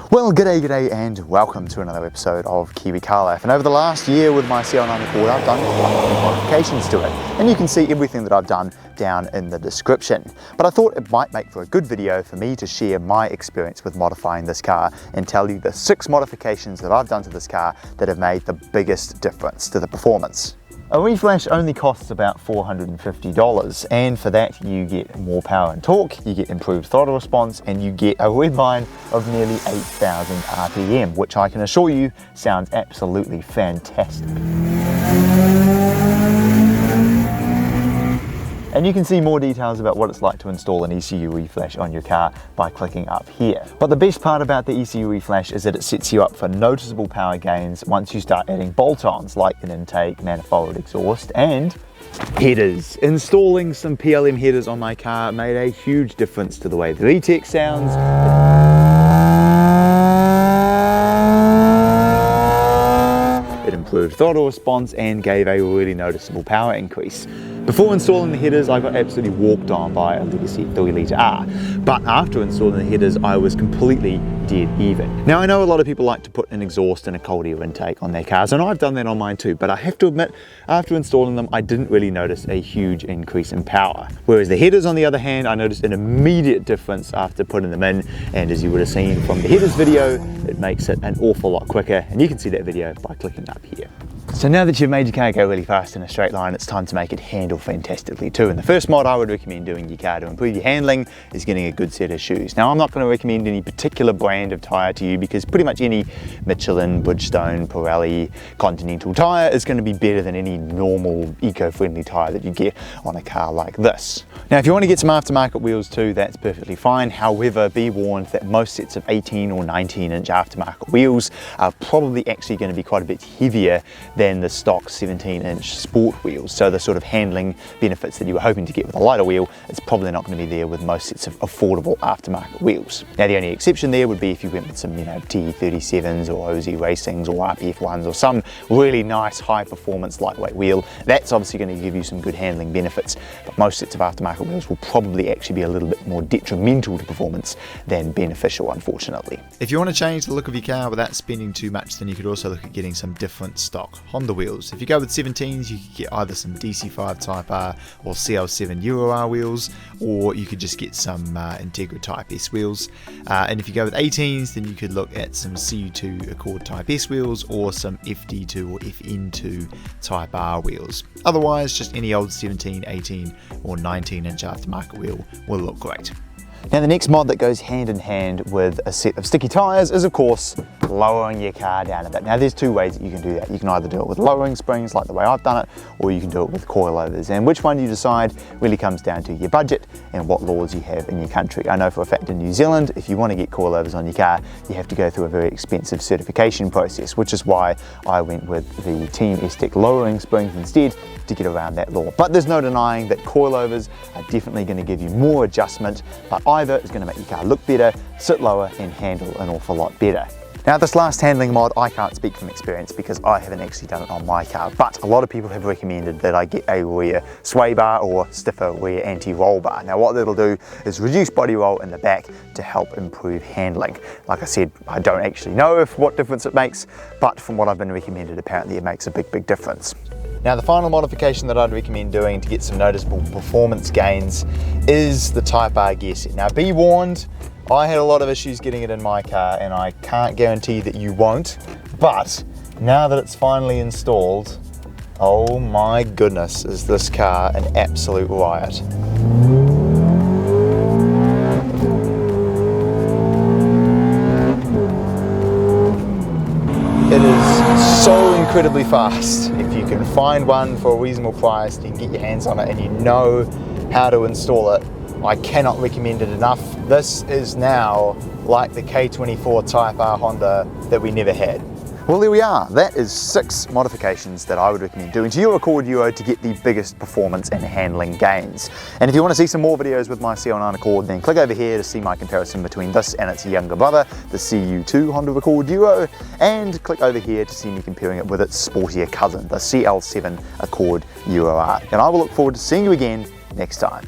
Well, g'day and welcome to another episode of Kiwi Car Life. And over the last year with my CL9 Accord, I've done quite a few modifications to it. And you can see everything that I've done down in the description. But I thought it might make for a good video for me to share my experience with modifying this car and tell you the 6 modifications that I've done to this car that have made the biggest difference to the performance. A Reflash only costs about $450, and for that you get more power and torque, you get improved throttle response, and you get a redline of nearly 8,000 RPM, which I can assure you sounds absolutely fantastic. And you can see more details about what it's like to install an ECU Reflash on your car by clicking up here. But the best part about the ECU Reflash is that it sets you up for noticeable power gains once you start adding bolt-ons like an intake, manifold, exhaust, and headers. Installing some PLM headers on my car made a huge difference to the way the VTEC sounds. It improved throttle response and gave a really noticeable power increase. Before installing the headers, I got absolutely walked on by a legacy 3-litre R, but after installing the headers, I was completely dead even. Now, I know a lot of people like to put an exhaust and a cold air intake on their cars, and I've done that on mine too, but I have to admit, after installing them, I didn't really notice a huge increase in power. Whereas the headers, on the other hand, I noticed an immediate difference after putting them in, and as you would have seen from the headers video, it makes it an awful lot quicker, and you can see that video by clicking up here. So now that you've made your car go really fast in a straight line, it's time to make it handle fantastically too. And the first mod I would recommend doing your car to improve your handling is getting a good set of shoes. Now, I'm not going to recommend any particular brand of tyre to you because pretty much any Michelin, Bridgestone, Pirelli, Continental tyre is going to be better than any normal eco-friendly tyre that you get on a car like this. Now, if you want to get some aftermarket wheels too, that's perfectly fine. However, be warned that most sets of 18 or 19-inch aftermarket wheels are probably actually going to be quite a bit heavier than the stock 17-inch sport wheels. So the sort of handling benefits that you were hoping to get with a lighter wheel, it's probably not going to be there with most sets of affordable aftermarket wheels. Now, the only exception there would be if you went with some, T37s or OZ Racings or RPF1s or some really nice high performance lightweight wheel. That's obviously going to give you some good handling benefits, but most sets of aftermarket wheels will probably actually be a little bit more detrimental to performance than beneficial, unfortunately. If you want to change the look of your car without spending too much, then you could also look at getting some different stock Honda wheels. If you go with 17s, you could get either some DC5 Type R or CL7 Euro R wheels, or you could just get some Integra Type S wheels. And if you go with 18s, then you could look at some CU2 Accord Type S wheels or some FD2 or FN2 Type R wheels. Otherwise, just any old 17, 18 or 19-inch aftermarket wheel will look great. Now, the next mod that goes hand in hand with a set of sticky tyres is, of course, lowering your car down a bit. Now, there's 2 ways that you can do that. You can either do it with lowering springs like the way I've done it, or you can do it with coilovers. And which one you decide really comes down to your budget and what laws you have in your country. I know for a fact in New Zealand, if you want to get coilovers on your car, you have to go through a very expensive certification process, which is why I went with the Tein S-Tech lowering springs instead to get around that law. But there's no denying that coilovers are definitely going to give you more adjustment, but either is going to make your car look better, sit lower, and handle an awful lot better. Now, this last handling mod, I can't speak from experience because I haven't actually done it on my car, but a lot of people have recommended that I get a rear sway bar or stiffer rear anti-roll bar. Now, what that'll do is reduce body roll in the back to help improve handling. Like I said, I don't actually know what difference it makes, but from what I've been recommended, apparently it makes a big difference. Now, the final modification that I'd recommend doing to get some noticeable performance gains is the Type R Gearset. Now, be warned, I had a lot of issues getting it in my car, and I can't guarantee that you won't, but now that it's finally installed, oh my goodness, is this car an absolute riot. It is so incredibly fast. If you can find one for a reasonable price, you can get your hands on it and you know how to install it, I cannot recommend it enough. This is now like the K24 Type R Honda that we never had. Well, there we are. That is 6 modifications that I would recommend doing to your Accord Euro to get the biggest performance and handling gains. And if you want to see some more videos with my CL9 Accord, then click over here to see my comparison between this and its younger brother, the CU2 Honda Accord Euro, and click over here to see me comparing it with its sportier cousin, the CL7 Accord Euro R. And I will look forward to seeing you again next time.